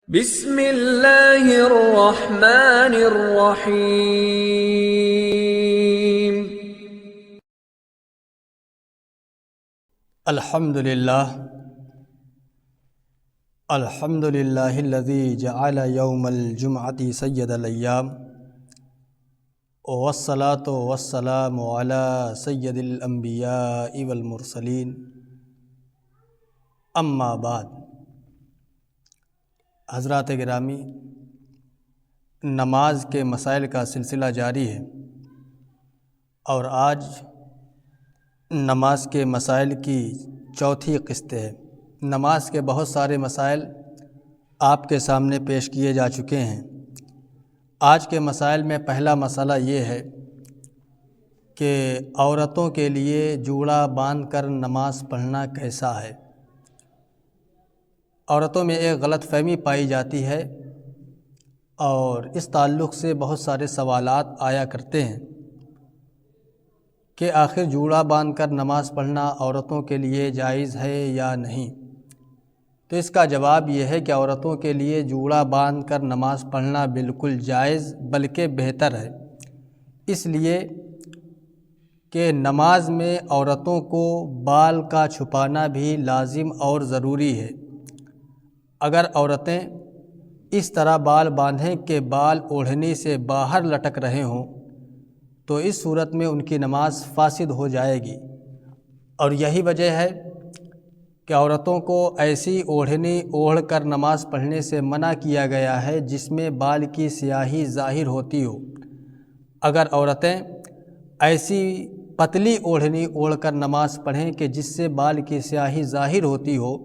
بسم اللہ الرحمن الرحیم۔ الحمد للہ الذی جعل یوم الجمعۃ سید الایام والصلاة والسلام علی سید الانبیاء والمرسلین، اما بعد۔ حضرات گرامی، نماز کے مسائل کا سلسلہ جاری ہے، اور آج نماز کے مسائل کی چوتھی قسط ہے۔ نماز کے بہت سارے مسائل آپ کے سامنے پیش کیے جا چکے ہیں۔ آج کے مسائل میں پہلا مسئلہ یہ ہے کہ عورتوں کے لیے جوڑا باندھ کر نماز پڑھنا کیسا ہے۔ عورتوں میں ایک غلط فہمی پائی جاتی ہے، اور اس تعلق سے بہت سارے سوالات آیا کرتے ہیں کہ آخر جوڑا باندھ کر نماز پڑھنا عورتوں کے لیے جائز ہے یا نہیں۔ تو اس کا جواب یہ ہے کہ عورتوں کے لیے جوڑا باندھ کر نماز پڑھنا بالکل جائز بلکہ بہتر ہے، اس لیے کہ نماز میں عورتوں کو بال کا چھپانا بھی لازم اور ضروری ہے۔ اگر عورتیں اس طرح بال باندھیں کہ بال اوڑھنی سے باہر لٹک رہے ہوں تو اس صورت میں ان کی نماز فاسد ہو جائے گی، اور یہی وجہ ہے کہ عورتوں کو ایسی اوڑھنی اوڑھ کر نماز پڑھنے سے منع کیا گیا ہے جس میں بال کی سیاہی ظاہر ہوتی ہو۔ اگر عورتیں ایسی پتلی اوڑھنی اوڑھ کر نماز پڑھیں کہ جس سے بال کی سیاہی ظاہر ہوتی ہو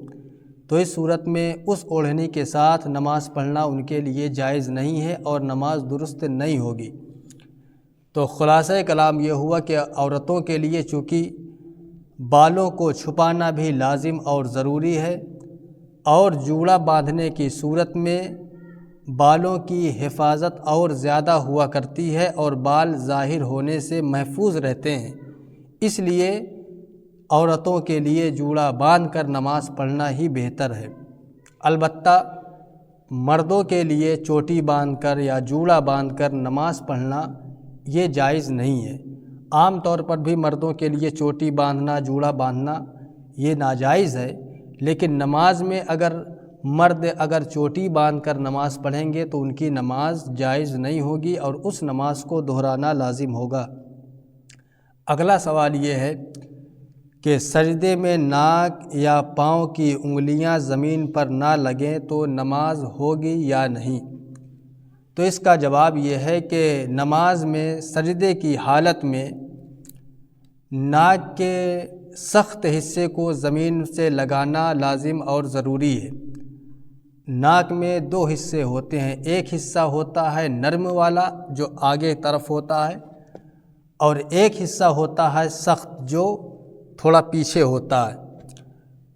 تو اس صورت میں اس اوڑھنی کے ساتھ نماز پڑھنا ان کے لیے جائز نہیں ہے اور نماز درست نہیں ہوگی۔ تو خلاصہ کلام یہ ہوا کہ عورتوں کے لیے چونکہ بالوں کو چھپانا بھی لازم اور ضروری ہے، اور جوڑا باندھنے کی صورت میں بالوں کی حفاظت اور زیادہ ہوا کرتی ہے اور بال ظاہر ہونے سے محفوظ رہتے ہیں، اس لیے عورتوں کے لیے جوڑا باندھ کر نماز پڑھنا ہی بہتر ہے۔ البتہ مردوں کے لیے چوٹی باندھ کر یا جوڑا باندھ کر نماز پڑھنا یہ جائز نہیں ہے۔ عام طور پر بھی مردوں کے لیے چوٹی باندھنا، جوڑا باندھنا یہ ناجائز ہے، لیکن نماز میں مرد اگر چوٹی باندھ کر نماز پڑھیں گے تو ان کی نماز جائز نہیں ہوگی اور اس نماز کو دہرانا لازم ہوگا۔ اگلا سوال یہ ہے کہ سجدے میں ناک یا پاؤں کی انگلیاں زمین پر نہ لگیں تو نماز ہوگی یا نہیں۔ تو اس کا جواب یہ ہے کہ نماز میں سجدے کی حالت میں ناک کے سخت حصے کو زمین سے لگانا لازم اور ضروری ہے۔ ناک میں دو حصے ہوتے ہیں، ایک حصہ ہوتا ہے نرم والا جو آگے طرف ہوتا ہے، اور ایک حصہ ہوتا ہے سخت جو تھوڑا پیچھے ہوتا ہے۔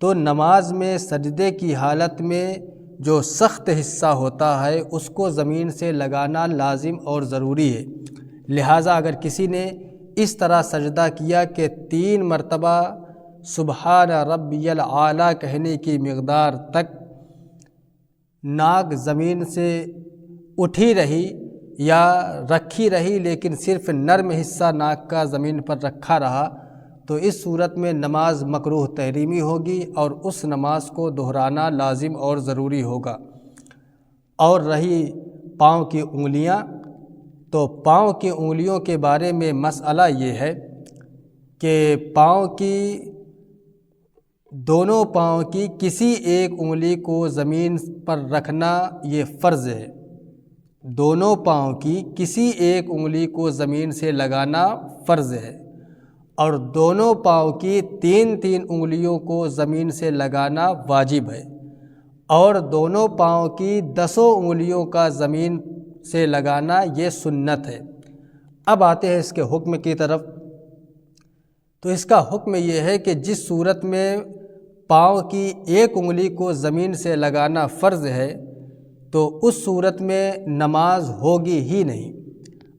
تو نماز میں سجدے کی حالت میں جو سخت حصہ ہوتا ہے اس کو زمین سے لگانا لازم اور ضروری ہے۔ لہٰذا اگر کسی نے اس طرح سجدہ کیا کہ 3 مرتبہ سبحان ربی الاعلیٰ کہنے کی مقدار تک ناک زمین سے اٹھی رہی یا رکھی رہی لیکن صرف نرم حصہ ناک کا زمین پر رکھا رہا تو اس صورت میں نماز مکروہ تحریمی ہوگی اور اس نماز کو دہرانا لازم اور ضروری ہوگا۔ اور رہی پاؤں کی انگلیاں، تو پاؤں کی انگلیوں کے بارے میں مسئلہ یہ ہے کہ دونوں پاؤں کی کسی ایک انگلی کو زمین پر رکھنا یہ فرض ہے۔ دونوں پاؤں کی کسی ایک انگلی کو زمین سے لگانا فرض ہے، اور دونوں پاؤں کی 3 انگلیوں کو زمین سے لگانا واجب ہے، اور دونوں پاؤں کی 10 انگلیوں کا زمین سے لگانا یہ سنت ہے۔ اب آتے ہیں اس کے حکم کی طرف۔ تو اس کا حکم یہ ہے کہ جس صورت میں پاؤں کی ایک انگلی کو زمین سے لگانا فرض ہے تو اس صورت میں نماز ہوگی ہی نہیں۔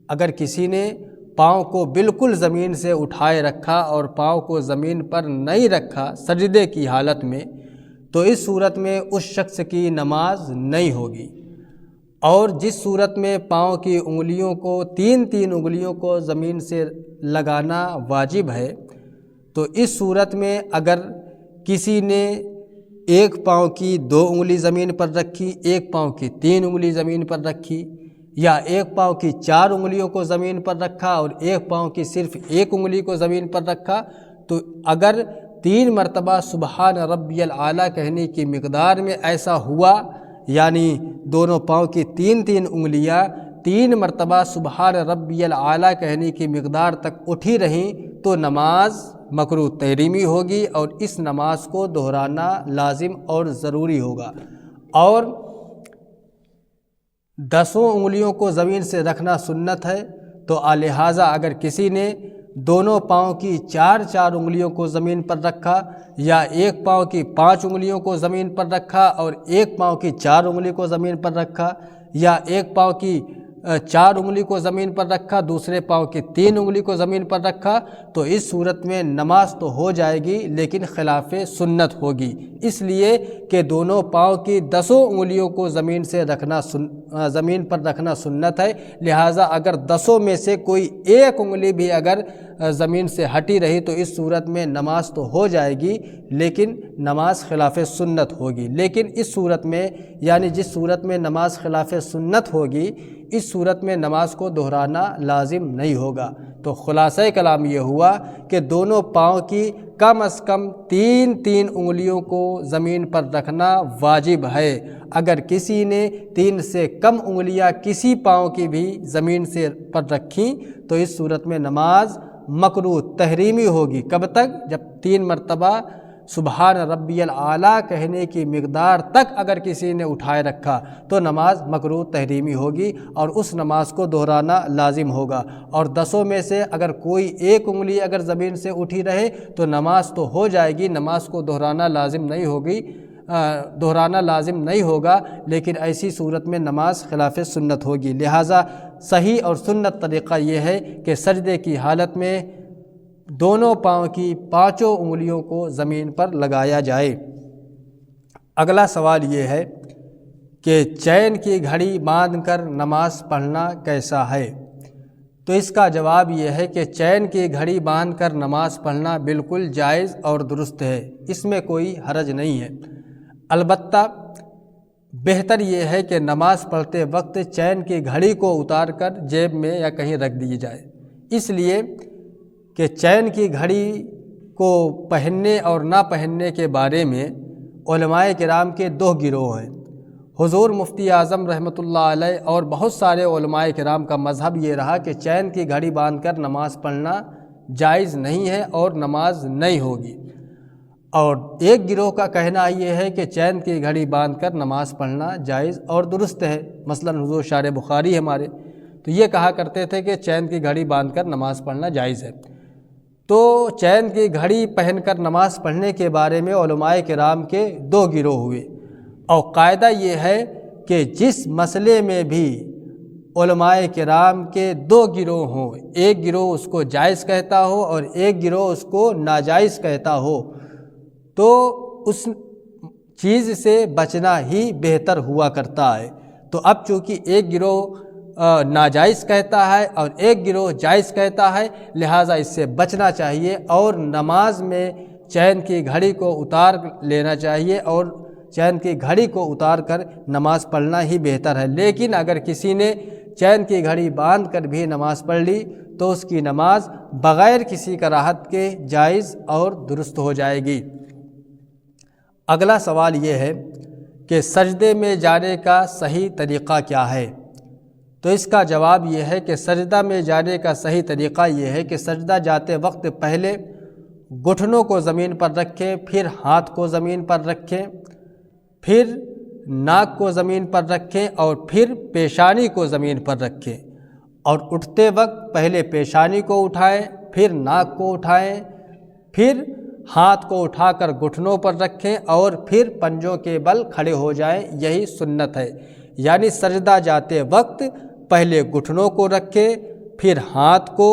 اگر کسی نے پاؤں کو بالکل زمین سے اٹھائے رکھا اور پاؤں کو زمین پر نہیں رکھا سجدے کی حالت میں، تو اس صورت میں اس شخص کی نماز نہیں ہوگی۔ اور جس صورت میں پاؤں کی انگلیوں کو تین انگلیوں کو زمین سے لگانا واجب ہے، تو اس صورت میں اگر کسی نے ایک پاؤں کی 2 انگلی زمین پر رکھی، ایک پاؤں کی 3 انگلی زمین پر رکھی، یا ایک پاؤں کی 4 انگلیوں کو زمین پر رکھا اور ایک پاؤں کی صرف 1 انگلی کو زمین پر رکھا، تو اگر 3 مرتبہ سبحان ربی الاعلیٰ کہنے کی مقدار میں ایسا ہوا، یعنی دونوں پاؤں کی 3 انگلیاں 3 مرتبہ سبحان ربی الاعلیٰ کہنے کی مقدار تک اٹھی رہیں، تو نماز مکروہ تحریمی ہوگی اور اس نماز کو دہرانا لازم اور ضروری ہوگا۔ اور 10 انگلیوں کو زمین سے رکھنا سنت ہے، تو لہٰذا اگر کسی نے دونوں پاؤں کی 4 انگلیوں کو زمین پر رکھا، یا ایک پاؤں کی 5 انگلیوں کو زمین پر رکھا اور ایک پاؤں کی 4 انگلی کو زمین پر رکھا، یا ایک پاؤں کی 4 انگلی کو زمین پر رکھا، دوسرے پاؤں کی 3 انگلی کو زمین پر رکھا، تو اس صورت میں نماز تو ہو جائے گی لیکن خلاف سنت ہوگی، اس لیے کہ دونوں پاؤں کی 10 انگلیوں کو زمین پر رکھنا سنت ہے۔ لہٰذا اگر 10 میں سے کوئی ایک انگلی بھی اگر زمین سے ہٹی رہی تو اس صورت میں نماز تو ہو جائے گی لیکن نماز خلاف سنت ہوگی۔ لیکن اس صورت میں، یعنی جس صورت میں نماز خلاف سنت ہوگی، اس صورت میں نماز کو دہرانا لازم نہیں ہوگا۔ تو خلاصہ کلام یہ ہوا کہ دونوں پاؤں کی کم از کم 3 انگلیوں کو زمین پر رکھنا واجب ہے۔ اگر کسی نے 3 سے کم انگلیاں کسی پاؤں کی بھی زمین سے پر رکھیں تو اس صورت میں نماز مکروہ تحریمی ہوگی۔ کب تک؟ جب 3 مرتبہ سبحان ربی الاعلیٰ کہنے کی مقدار تک اگر کسی نے اٹھائے رکھا تو نماز مکروہ تحریمی ہوگی اور اس نماز کو دہرانا لازم ہوگا۔ اور 10 میں سے اگر کوئی ایک انگلی اگر زمین سے اٹھی رہے تو نماز تو ہو جائے گی، نماز کو دہرانا لازم نہیں ہوگا، لیکن ایسی صورت میں نماز خلاف سنت ہوگی۔ لہٰذا صحیح اور سنت طریقہ یہ ہے کہ سجدے کی حالت میں دونوں پاؤں کی 5 انگلیوں کو زمین پر لگایا جائے۔ اگلا سوال یہ ہے کہ چین کی گھڑی باندھ کر نماز پڑھنا کیسا ہے؟ تو اس کا جواب یہ ہے کہ چین کی گھڑی باندھ کر نماز پڑھنا بالکل جائز اور درست ہے، اس میں کوئی حرج نہیں ہے۔ البتہ بہتر یہ ہے کہ نماز پڑھتے وقت چین کی گھڑی کو اتار کر جیب میں یا کہیں رکھ دی جائے، اس لیے کہ چین کی گھڑی کو پہننے اور نہ پہننے کے بارے میں علماء کرام کے 2 گروہ ہیں۔ حضور مفتی اعظم رحمۃ اللہ علیہ اور بہت سارے علماء کرام کا مذہب یہ رہا کہ چین کی گھڑی باندھ کر نماز پڑھنا جائز نہیں ہے اور نماز نہیں ہوگی، اور ایک گروہ کا کہنا یہ ہے کہ چین کی گھڑی باندھ کر نماز پڑھنا جائز اور درست ہے۔ مثلا حضور شارح بخاری ہمارے تو یہ کہا کرتے تھے کہ چین کی گھڑی باندھ کر نماز پڑھنا جائز ہے۔ تو چین کی گھڑی پہن کر نماز پڑھنے کے بارے میں علماء کرام کے 2 گروہ ہوئے، اور قاعدہ یہ ہے کہ جس مسئلے میں بھی علماء کرام کے 2 گروہ ہوں، ایک گروہ اس کو جائز کہتا ہو اور ایک گروہ اس کو ناجائز کہتا ہو، تو اس چیز سے بچنا ہی بہتر ہوا کرتا ہے۔ تو اب چونکہ ایک گروہ ناجائز کہتا ہے اور ایک گروہ جائز کہتا ہے، لہٰذا اس سے بچنا چاہیے اور نماز میں چین کی گھڑی کو اتار لینا چاہیے اور چین کی گھڑی کو اتار کر نماز پڑھنا ہی بہتر ہے۔ لیکن اگر کسی نے چین کی گھڑی باندھ کر بھی نماز پڑھ لی تو اس کی نماز بغیر کسی کراہت کے جائز اور درست ہو جائے گی۔ اگلا سوال یہ ہے کہ سجدے میں جانے کا صحیح طریقہ کیا ہے؟ تو اس کا جواب یہ ہے کہ سجدہ میں جانے کا صحیح طریقہ یہ ہے کہ سجدہ جاتے وقت پہلے گھٹنوں کو زمین پر رکھیں، پھر ہاتھ کو زمین پر رکھیں، پھر ناک کو زمین پر رکھیں اور پھر پیشانی کو زمین پر رکھیں، اور اٹھتے وقت پہلے پیشانی کو اٹھائیں، پھر ناک کو اٹھائیں، پھر ہاتھ کو اٹھا کر گھٹنوں پر رکھیں اور پھر پنجوں کے بل کھڑے ہو جائیں، یہی سنت ہے۔ یعنی سجدہ جاتے وقت پہلے گھٹنوں کو رکھیں، پھر ہاتھ کو،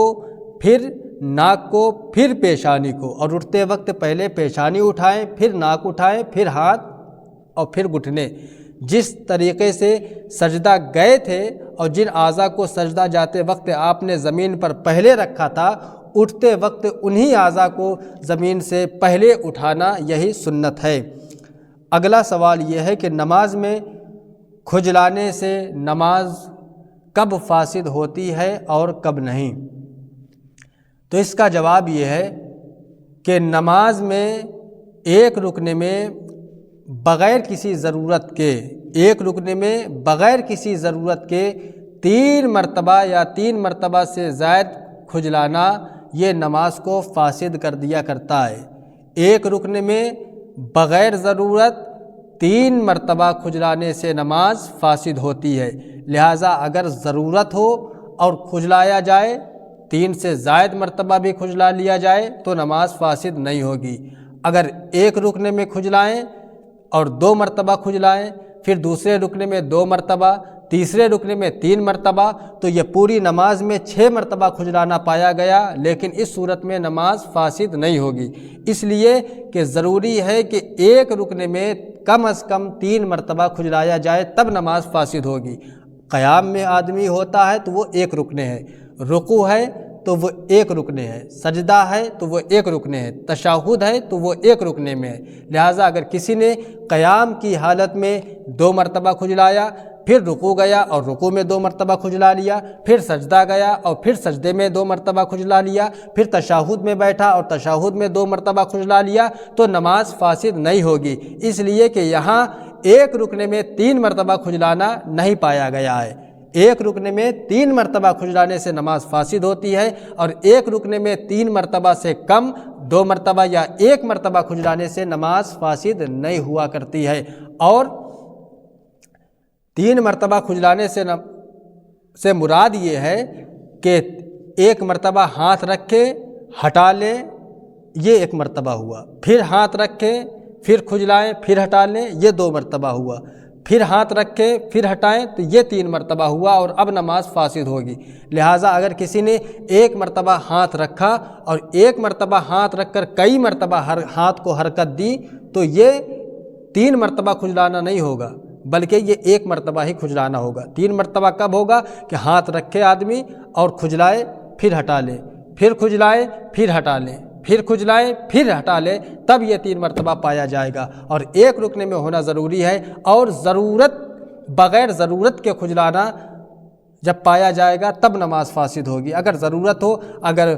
پھر ناک کو، پھر پیشانی کو، اور اٹھتے وقت پہلے پیشانی اٹھائیں، پھر ناک اٹھائیں، پھر ہاتھ، اور پھر گھٹنے۔ جس طریقے سے سجدہ گئے تھے اور جن اعضاء کو سجدہ جاتے وقت آپ نے زمین پر پہلے رکھا تھا، اٹھتے وقت انہی اعضاء کو زمین سے پہلے اٹھانا، یہی سنت ہے۔ اگلا سوال یہ ہے کہ نماز میں کھجلانے سے نماز کب فاسد ہوتی ہے اور کب نہیں؟ تو اس کا جواب یہ ہے کہ نماز میں ایک رکن میں بغیر کسی ضرورت کے 3 مرتبہ یا 3 مرتبہ سے زائد کھجلانا یہ نماز کو فاسد کر دیا کرتا ہے۔ ایک رکن میں بغیر ضرورت 3 مرتبہ کھجلانے سے نماز فاسد ہوتی ہے، لہٰذا اگر ضرورت ہو اور کھجلایا جائے، 3 سے زائد مرتبہ بھی کھجلا لیا جائے تو نماز فاسد نہیں ہوگی۔ اگر ایک رکن میں کھجلائیں اور 2 مرتبہ کھجلائیں، پھر دوسرے رکن میں 2 مرتبہ، تیسرے رکن میں 3 مرتبہ، تو یہ پوری نماز میں 6 مرتبہ کھجلانا پایا گیا، لیکن اس صورت میں نماز فاسد نہیں ہوگی، اس لیے کہ ضروری ہے کہ ایک رکن میں کم از کم 3 مرتبہ کھجلایا جائے تب نماز فاسد ہوگی۔ قیام میں آدمی ہوتا ہے تو وہ ایک رکن ہے، رکوع ہے تو وہ ایک رکن ہے، سجدہ ہے تو وہ ایک رکن ہے، تشہد ہے تو وہ ایک رکن میں ہے، لہٰذا اگر کسی نے قیام کی حالت میں 2 مرتبہ کھجلایا، پھر رکوع گیا اور رکوع میں 2 مرتبہ کھجلا لیا، پھر سجدہ گیا اور پھر سجدے میں 2 مرتبہ کھجلا لیا، پھر تشہد میں بیٹھا اور تشہد میں 2 مرتبہ کھجلا لیا، تو نماز فاسد نہیں ہوگی، اس لیے کہ یہاں ایک رکن میں 3 مرتبہ کھجلانا نہیں پایا گیا ہے۔ ایک رکن میں 3 مرتبہ کھجلانے سے نماز فاسد ہوتی ہے، اور ایک رکن میں 3 مرتبہ سے کم 2 مرتبہ یا 1 مرتبہ کھجلانے سے نماز فاسد نہیں ہوا کرتی ہے۔ اور 3 مرتبہ کھجلانے سے مراد یہ ہے کہ 1 مرتبہ ہاتھ رکھے ہٹا لیں، یہ 1 مرتبہ ہوا، پھر ہاتھ رکھیں پھر کھجلائیں پھر ہٹا لیں، یہ 2 مرتبہ ہوا، پھر ہاتھ رکھیں پھر ہٹائیں تو یہ 3 مرتبہ ہوا، اور اب نماز فاسد ہوگی۔ لہٰذا اگر کسی نے 1 مرتبہ ہاتھ رکھا اور 1 مرتبہ ہاتھ رکھ کر کئی مرتبہ ہاتھ کو حرکت دی تو یہ 3 مرتبہ کھجلانا نہیں ہوگا، بلکہ یہ 1 مرتبہ ہی کھجلانا ہوگا۔ 3 مرتبہ کب ہوگا کہ ہاتھ رکھے آدمی اور کھجلائے پھر ہٹا لے، پھر کھجلائے پھر ہٹا لے، پھر کھجلائے پھر ہٹا لے، تب یہ 3 مرتبہ پایا جائے گا، اور ایک رکن میں ہونا ضروری ہے۔ اور بغیر ضرورت کے کھجلانا جب پایا جائے گا تب نماز فاسد ہوگی۔ اگر ضرورت ہو، اگر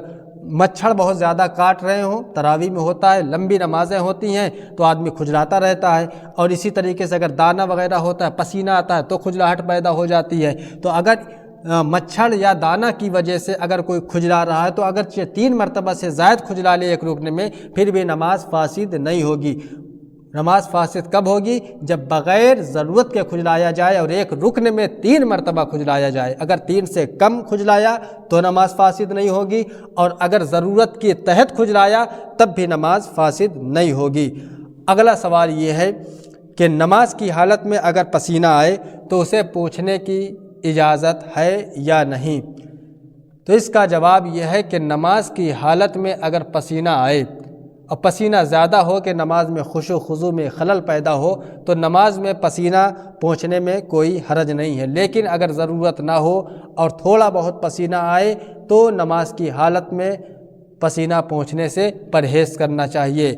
مچھر بہت زیادہ کاٹ رہے ہوں، تراویح میں ہوتا ہے، لمبی نمازیں ہوتی ہیں تو آدمی کھجلاتا رہتا ہے، اور اسی طریقے سے اگر دانہ وغیرہ ہوتا ہے، پسینہ آتا ہے تو کھجلاہٹ پیدا ہو جاتی ہے، تو اگر مچھر یا دانہ کی وجہ سے اگر کوئی کھجلا رہا ہے تو اگرچہ 3 مرتبہ سے زائد کھجلا لے ایک رکن میں، پھر بھی نماز فاسد نہیں ہوگی۔ نماز فاسد کب ہوگی؟ جب بغیر ضرورت کے کھجلایا جائے اور ایک رکن میں 3 مرتبہ کھجلایا جائے۔ اگر 3 سے کم کھجلایا تو نماز فاسد نہیں ہوگی، اور اگر ضرورت کے تحت کھجلایا تب بھی نماز فاسد نہیں ہوگی۔ اگلا سوال یہ ہے کہ نماز کی حالت میں اگر پسینہ آئے تو اسے پوچھنے کی اجازت ہے یا نہیں؟ تو اس کا جواب یہ ہے کہ نماز کی حالت میں اگر پسینہ آئے اور پسینہ زیادہ ہو کہ نماز میں خشوع و خضوع میں خلل پیدا ہو تو نماز میں پسینہ پہنچنے میں کوئی حرج نہیں ہے، لیکن اگر ضرورت نہ ہو اور تھوڑا بہت پسینہ آئے تو نماز کی حالت میں پسینہ پہنچنے سے پرہیز کرنا چاہیے۔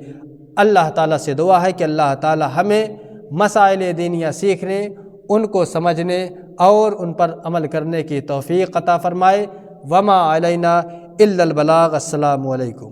اللہ تعالیٰ سے دعا ہے کہ اللہ تعالیٰ ہمیں مسائل دینیہ سیکھنے، ان کو سمجھنے اور ان پر عمل کرنے کی توفیق عطا فرمائے۔ وما علینا الا البلاغ۔ السلام علیکم۔